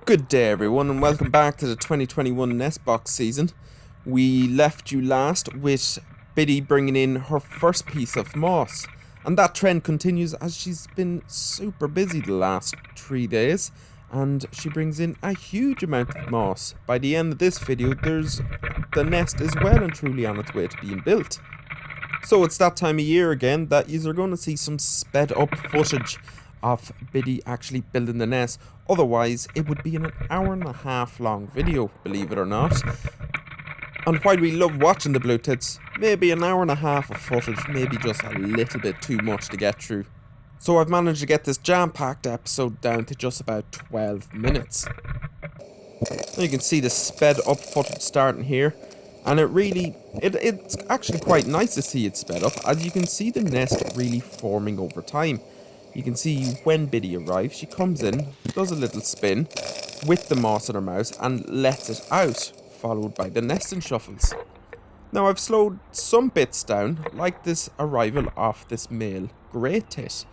Good day everyone and welcome back to the 2021 nest box season. We left you last with Biddy bringing in her first piece of moss, and that trend continues as she's been super busy the last 3 days and she brings in a huge amount of moss. By the end of this video the nest is well and truly on its way to being built. So it's that time of year again that you're going to see some sped up footage of Biddy actually building the nest. Otherwise, it would be an hour and a half long video, believe it or not. And while we love watching the blue tits, maybe an hour and a half of footage, maybe just a little bit too much to get through. So I've managed to get this jam-packed episode down to just about 12 minutes. Now you can see the sped up footage starting here. And it's actually quite nice to see it sped up, as you can see the nest really forming over time. You can see when Biddy arrives, she comes in, does a little spin with the moss in her mouth and lets it out, followed by the nesting shuffles. Now I've slowed some bits down, like this arrival of this male grey tit,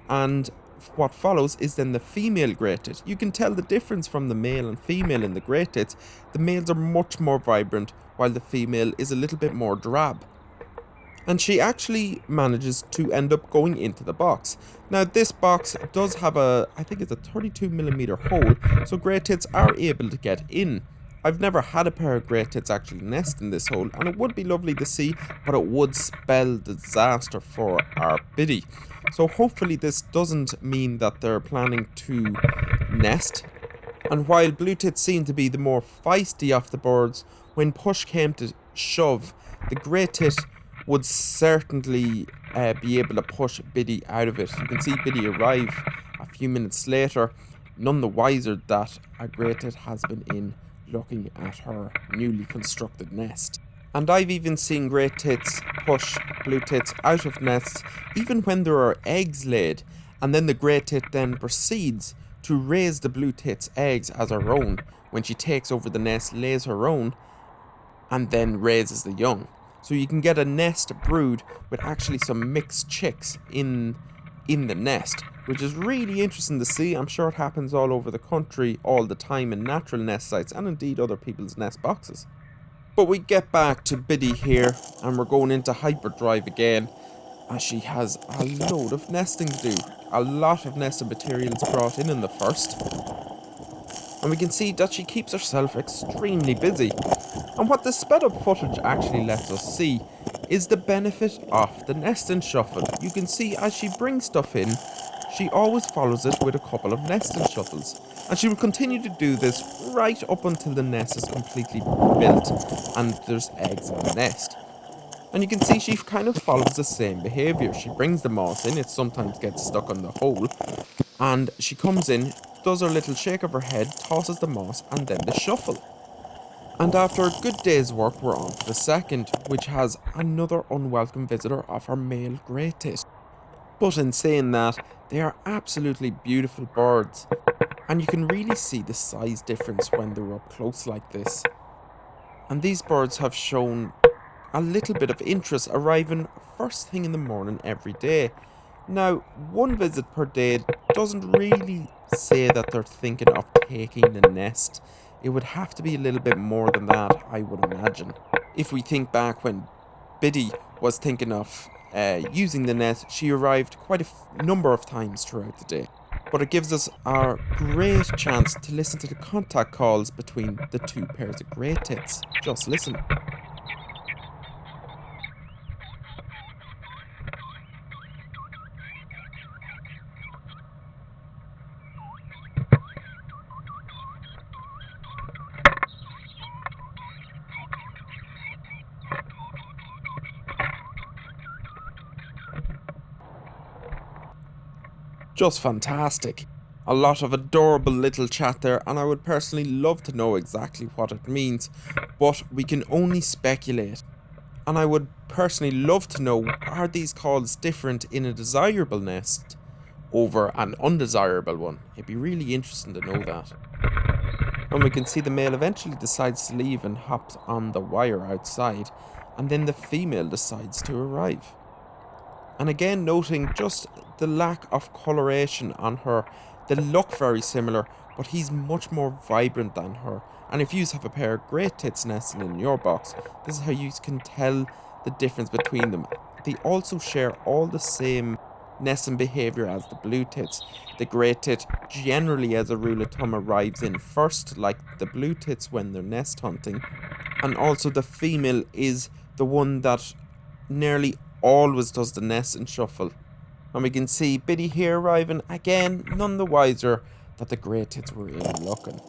and what follows is then the female grey tit. You can tell the difference from the male and female in the grey tits. The males are much more vibrant, while the female is a little bit more drab. And she actually manages to end up going into the box. Now this box does have I think it's a 32mm hole, so grey tits are able to get in. I've never had a pair of grey tits actually nest in this hole, and it would be lovely to see, but it would spell disaster for our Biddy. So hopefully this doesn't mean that they're planning to nest. And while blue tits seem to be the more feisty of the birds, when push came to shove, the grey tit would certainly be able to push Biddy out of it. You can see Biddy arrive a few minutes later, none the wiser that a grey tit has been in looking at her newly constructed nest. And I've even seen grey tits push blue tits out of nests even when there are eggs laid, and then the grey tit then proceeds to raise the blue tit's eggs as her own when she takes over the nest, lays her own, and then raises the young. So you can get a nest brood with actually some mixed chicks in the nest, which is really interesting to see. I'm sure it happens all over the country all the time in natural nest sites and indeed other people's nest boxes. But we get back to Biddy here and we're going into hyperdrive again, as she has a load of nesting to do. A lot of nesting materials brought in the first. And we can see that she keeps herself extremely busy. And what this sped up footage actually lets us see is the benefit of the nesting shuffle. You can see as she brings stuff in, she always follows it with a couple of nesting shuffles. And she will continue to do this right up until the nest is completely built and there's eggs in the nest. And you can see she kind of follows the same behaviour. She brings the moss in, it sometimes gets stuck on the hole, and she comes in, does her little shake of her head, tosses the moss, and then the shuffle. And after a good day's work, we're on to the second, which has another unwelcome visitor of her male grey tit. But in saying that, they are absolutely beautiful birds, and you can really see the size difference when they're up close like this. And these birds have shown a little bit of interest, arriving first thing in the morning every day. Now, one visit per day doesn't really say that they're thinking of taking the nest. It would have to be a little bit more than that, I would imagine. If we think back when Biddy was thinking of using the nest, she arrived quite a number of times throughout the day. But it gives us a great chance to listen to the contact calls between the two pairs of grey tits. Just listen. Just fantastic. A lot of adorable little chat there, and I would personally love to know exactly what it means, but we can only speculate. And I would personally love to know, are these calls different in a desirable nest over an undesirable one? It'd be really interesting to know that. And we can see the male eventually decides to leave and hops on the wire outside, and then the female decides to arrive. And again, noting just the lack of coloration on her. They look very similar, but he's much more vibrant than her. And if you have a pair of great tits nesting in your box, this is how you can tell the difference between them. They also share all the same nesting behaviour as the blue tits. The grey tit generally, as a rule of thumb, arrives in first, like the blue tits when they're nest hunting. And also the female is the one that nearly always does the nest and shuffle. And we can see Biddy here arriving again, none the wiser that the grey tits were in looking.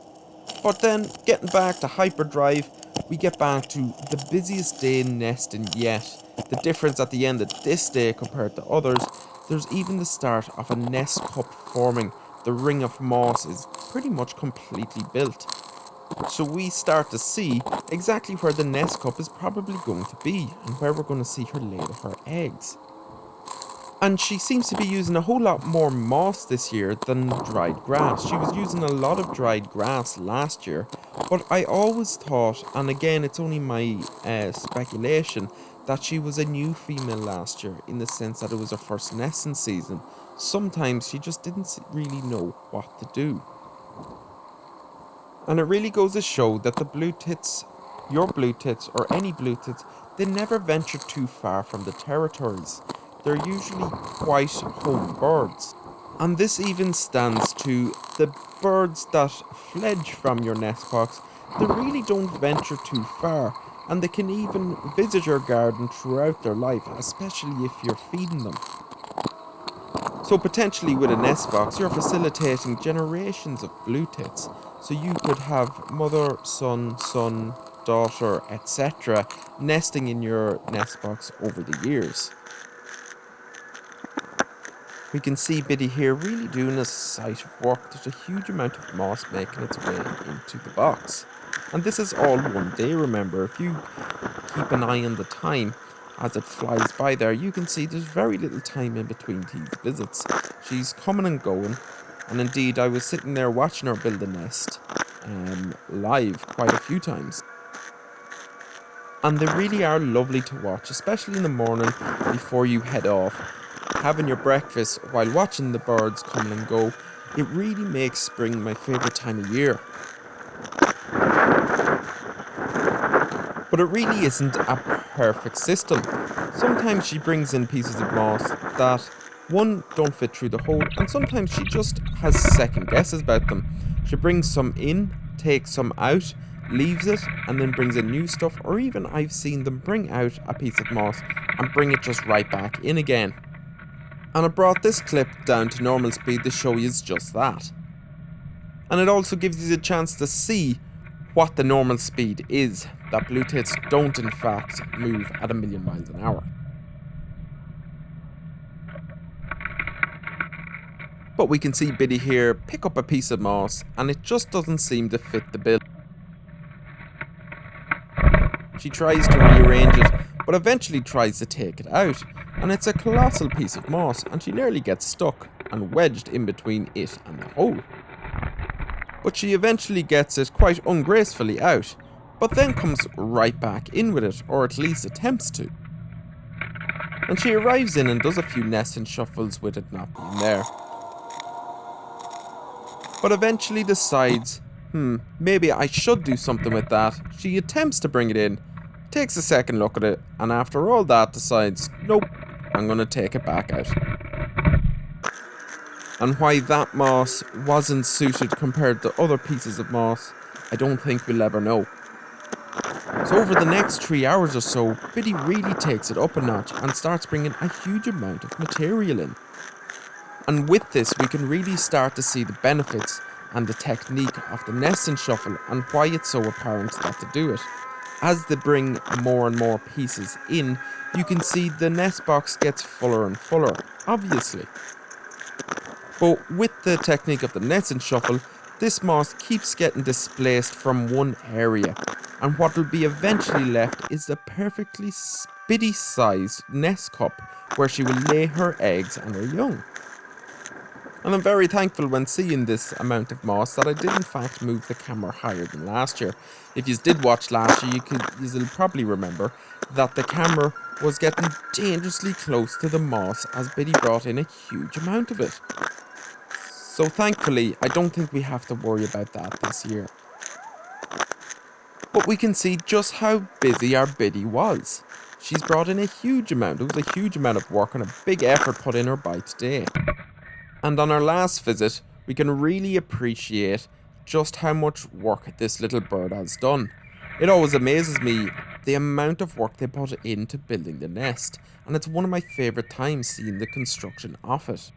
But then, getting back to hyperdrive, we get back to the busiest day nesting yet. The difference at the end of this day compared to others, there's even the start of a nest cup forming. The ring of moss is pretty much completely built. So we start to see exactly where the nest cup is probably going to be and where we're going to see her lay her eggs. And she seems to be using a whole lot more moss this year than dried grass. She was using a lot of dried grass last year, but I always thought, and again it's only my speculation, that she was a new female last year in the sense that it was her first nesting season. Sometimes she just didn't really know what to do. And it really goes to show that the blue tits, your blue tits or any blue tits, they never venture too far from the territories. They're usually quite home birds. And this even stands to the birds that fledge from your nest box. They really don't venture too far, and they can even visit your garden throughout their life, especially if you're feeding them. So potentially with a nest box, you're facilitating generations of blue tits. So you could have mother, son, daughter, etc. nesting in your nest box over the years. We can see Biddy here really doing a sight of work. There's a huge amount of moss making its way into the box. And this is all one day, remember. If you keep an eye on the time as it flies by there, you can see there's very little time in between these visits. She's coming and going. And indeed, I was sitting there watching her build a nest live quite a few times. And they really are lovely to watch, especially in the morning before you head off. Having your breakfast while watching the birds come and go, it really makes spring my favourite time of year. But it really isn't a perfect system. Sometimes she brings in pieces of moss that, one, don't fit through the hole, and sometimes she just has second guesses about them. She brings some in, takes some out, leaves it, and then brings in new stuff, or even I've seen them bring out a piece of moss and bring it just right back in again. And I brought this clip down to normal speed to show you just that. And it also gives you the chance to see what the normal speed is, that blue tits don't in fact move at 1,000,000 miles an hour. But we can see Biddy here pick up a piece of moss and it just doesn't seem to fit the bill. She tries to rearrange it, but eventually tries to take it out, and it's a colossal piece of moss and she nearly gets stuck and wedged in between it and the hole. But she eventually gets it quite ungracefully out, but then comes right back in with it, or at least attempts to. And she arrives in and does a few nesting shuffles with it not being there. But eventually decides, maybe I should do something with that. She attempts to bring it in, takes a second look at it, and after all that decides, nope, I'm going to take it back out. And why that moss wasn't suited compared to other pieces of moss, I don't think we'll ever know. So over the next 3 hours or so, Biddy really takes it up a notch and starts bringing a huge amount of material in. And with this, we can really start to see the benefits and the technique of the nesting shuffle and why it's so apparent that to do it. As they bring more and more pieces in, you can see the nest box gets fuller and fuller, obviously. But with the technique of the nesting shuffle, this moss keeps getting displaced from one area, and what will be eventually left is the perfectly Biddy-sized nest cup where she will lay her eggs and her young. And I'm very thankful when seeing this amount of moss that I did in fact move the camera higher than last year. If you did watch last year, you'll probably remember that the camera was getting dangerously close to the moss as Biddy brought in a huge amount of it. So thankfully, I don't think we have to worry about that this year. But we can see just how busy our Biddy was. She's brought in a huge amount. It was a huge amount of work and a big effort put in her by today. And on our last visit, we can really appreciate just how much work this little bird has done. It always amazes me the amount of work they put into building the nest, and it's one of my favourite times seeing the construction of it.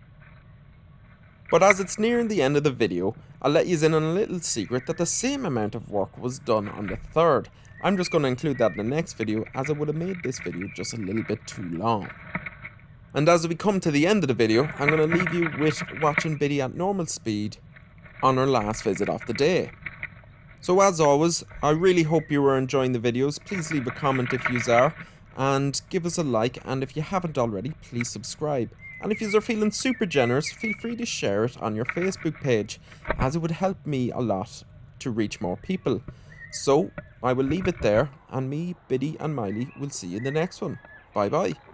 But as it's nearing the end of the video, I'll let you in on a little secret that the same amount of work was done on the third. I'm just going to include that in the next video, as it would have made this video just a little bit too long. And as we come to the end of the video, I'm going to leave you with watching Biddy at normal speed on her last visit of the day. So as always, I really hope you are enjoying the videos. Please leave a comment if you are, and give us a like, and if you haven't already, please subscribe. And if you are feeling super generous, feel free to share it on your Facebook page, as it would help me a lot to reach more people. So I will leave it there, and me, Biddy and Miley will see you in the next one. Bye bye.